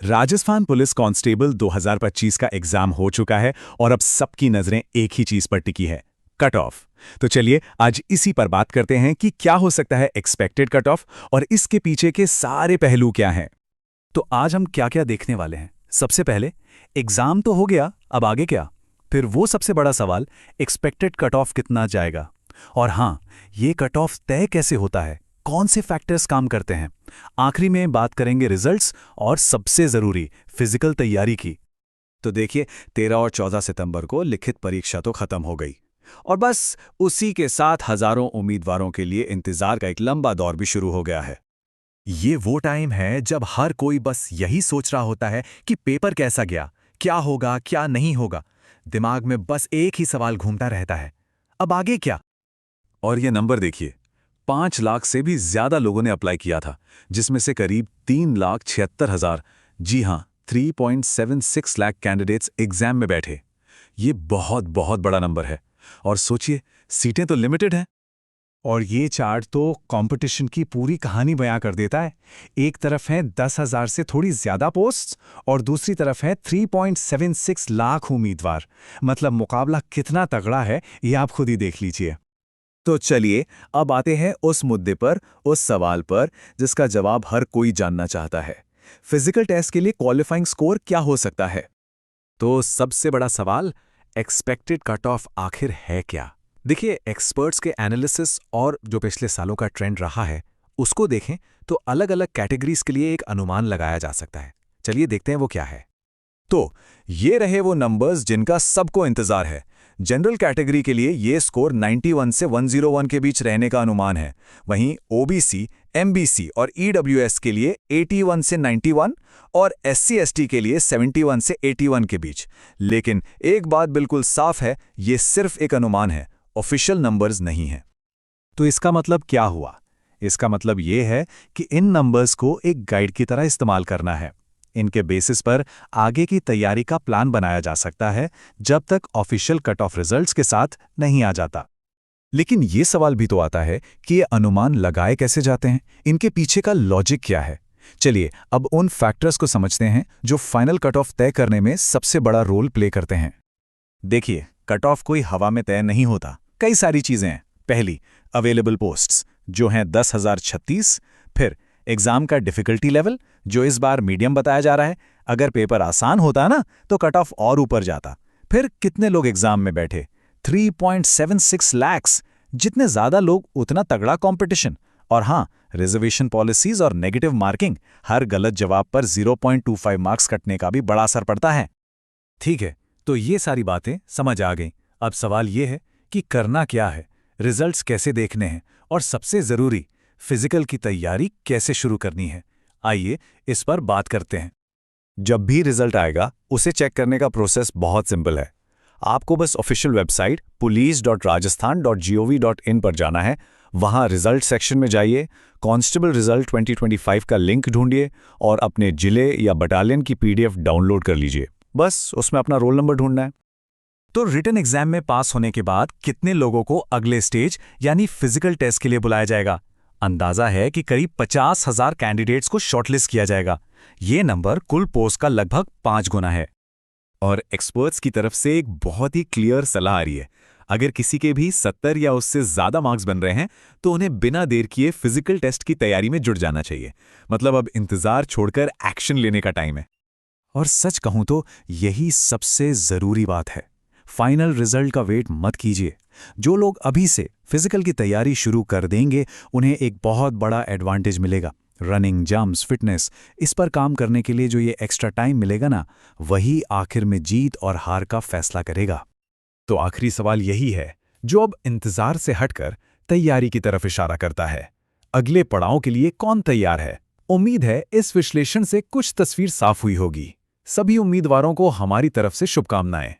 Rajasthan police constable 2025 का exam हो चुका है और अब सबकी नजरें एक ही चीज पर टिकी है, कट ऑफ। तो चलिए आज इसी पर बात करते हैं कि क्या हो सकता है एक्सपेक्टेड कट ऑफ और इसके पीछे के सारे पहलू क्या हैं। तो आज हम क्या क्या देखने वाले हैं। सबसे पहले एग्जाम तो हो गया, अब आगे क्या। फिर वो सबसे बड़ा सवाल, एक्सपेक्टेड कट ऑफ कितना जाएगा। और हाँ, ये कट ऑफ तय कैसे होता है, कौन से फैक्टर्स काम करते हैं। आखिरी में बात करेंगे रिजल्ट्स और सबसे जरूरी फिजिकल तैयारी की। तो देखिए, 13 और 14 सितंबर को लिखित परीक्षा तो खत्म हो गई और बस उसी के साथ हजारों उम्मीदवारों के लिए इंतजार का एक लंबा दौर भी शुरू हो गया है। ये वो टाइम है जब हर कोई बस यही सोच रहा होता है कि पेपर कैसा गया, क्या होगा क्या नहीं होगा। दिमाग में बस एक ही सवाल घूमता रहता है, अब आगे क्या। और ये नंबर देखिए, 5 लाख से भी ज्यादा लोगों ने अप्लाई किया था, जिसमें से करीब 3,76,000, जी हां 3.76 लाख कैंडिडेट्स एग्जाम में बैठे। ये बहुत बहुत बड़ा नंबर है। और सोचिए, सीटें तो लिमिटेड हैं। और ये चार्ट तो कंपटीशन की पूरी कहानी बयां कर देता है। एक तरफ है 10,000 से थोड़ी ज्यादा पोस्ट्स और दूसरी तरफ है 3.76 लाख उम्मीदवार। मतलब मुकाबला कितना तगड़ा है, ये आप खुद ही देख लीजिए। तो चलिए अब आते हैं उस मुद्दे पर, उस सवाल पर जिसका जवाब हर कोई जानना चाहता है। फिजिकल टेस्ट के लिए क्वालिफाइंग स्कोर क्या हो सकता है। तो सबसे बड़ा सवाल, एक्सपेक्टेड कट ऑफ आखिर है क्या। देखिए, एक्सपर्ट्स के एनालिसिस और जो पिछले सालों का ट्रेंड रहा है उसको देखें तो अलग अलग कैटेगरीज के लिए एक अनुमान लगाया जा सकता है। चलिए देखते हैं वो क्या है। तो ये रहे वो नंबर्स जिनका सबको इंतजार है। जनरल कैटेगरी के लिए ये स्कोर 91 से 101 के बीच रहने का अनुमान है। वहीं ओबीसी, एमबीसी और ईडब्ल्यूएस के लिए 81 से 91 और एससी एसटी के लिए 71 से 81 के बीच। लेकिन एक बात बिल्कुल साफ है, ये सिर्फ एक अनुमान है, ऑफिशियल नंबर्स नहीं हैं। तो इसका मतलब क्या हुआ? इसका मतलब ये है कि इन नंबर्स को एक गाइड की तरह इस्तेमाल करना है। इनके बेसिस पर आगे की तैयारी का प्लान बनाया जा सकता है, जब तक ऑफिशियल कट ऑफ रिजल्ट्स के साथ नहीं आ जाता। लेकिन ये सवाल भी तो आता है कि ये अनुमान लगाए कैसे जाते हैं, इनके पीछे का लॉजिक क्या है। चलिए अब उन फैक्टर्स को समझते हैं जो फाइनल कट ऑफ तय करने में सबसे बड़ा रोल प्ले करते हैं। देखिए, कट ऑफ कोई हवा में तय नहीं होता, कई सारी चीजें हैं। पहली, अवेलेबल पोस्ट्स जो हैं 10,036। फिर एग्जाम का डिफिकल्टी लेवल जो इस बार मीडियम बताया जा रहा है। अगर पेपर आसान होता ना तो कट ऑफ और ऊपर जाता। फिर कितने लोग एग्जाम में बैठे, 3.76 लाख्स। जितने ज्यादा लोग उतना तगड़ा कंपटीशन। और हाँ, रिजर्वेशन पॉलिसीज और नेगेटिव मार्किंग, हर गलत जवाब पर 0.25 मार्क्स कटने का भी बड़ा असर पड़ता है। ठीक है, तो ये सारी बातें समझ आ गई। अब सवाल ये है कि करना क्या है, रिजल्ट्स कैसे देखने हैं और सबसे जरूरी, फिजिकल की तैयारी कैसे शुरू करनी है। आइए इस पर बात करते हैं। जब भी रिजल्ट आएगा उसे चेक करने का प्रोसेस बहुत सिंपल है। आपको बस ऑफिशियल वेबसाइट police.rajasthan.gov.in पर जाना है। वहां रिजल्ट सेक्शन में जाइए, कांस्टेबल रिजल्ट 2025 का लिंक ढूंढिए और अपने जिले या बटालियन की पीडीएफ डाउनलोड कर लीजिए। बस उसमें अपना रोल नंबर ढूंढना है। तो रिटन एग्जाम में पास होने के बाद कितने लोगों को अगले स्टेज यानी फिजिकल टेस्ट के लिए बुलाया जाएगा? अंदाजा है कि करीब 50,000 कैंडिडेट्स को शॉर्टलिस्ट किया जाएगा। ये नंबर कुल पोस्ट का लगभग 5 गुना है। और एक्सपर्ट्स की तरफ से एक बहुत ही क्लियर सलाह आ रही है। अगर किसी के भी 70 या उससे ज्यादा मार्क्स बन रहे हैं तो उन्हें बिना देर किए फिजिकल टेस्ट की तैयारी में जुट जाना चाहिए। मतलब अब इंतजार छोड़कर एक्शन लेने का टाइम है। और सच कहूं तो यही सबसे जरूरी बात है। फाइनल रिजल्ट का वेट मत कीजिए। जो लोग अभी से फिजिकल की तैयारी शुरू कर देंगे उन्हें एक बहुत बड़ा एडवांटेज मिलेगा। रनिंग, जंप्स, फिटनेस, इस पर काम करने के लिए जो ये एक्स्ट्रा टाइम मिलेगा ना, वही आखिर में जीत और हार का फैसला करेगा। तो आखिरी सवाल यही है जो अब इंतजार से हटकर तैयारी की तरफ इशारा करता है। अगले पड़ाव के लिए कौन तैयार है? उम्मीद है इस विश्लेषण से कुछ तस्वीर साफ हुई होगी। सभी उम्मीदवारों को हमारी तरफ से शुभकामनाएं।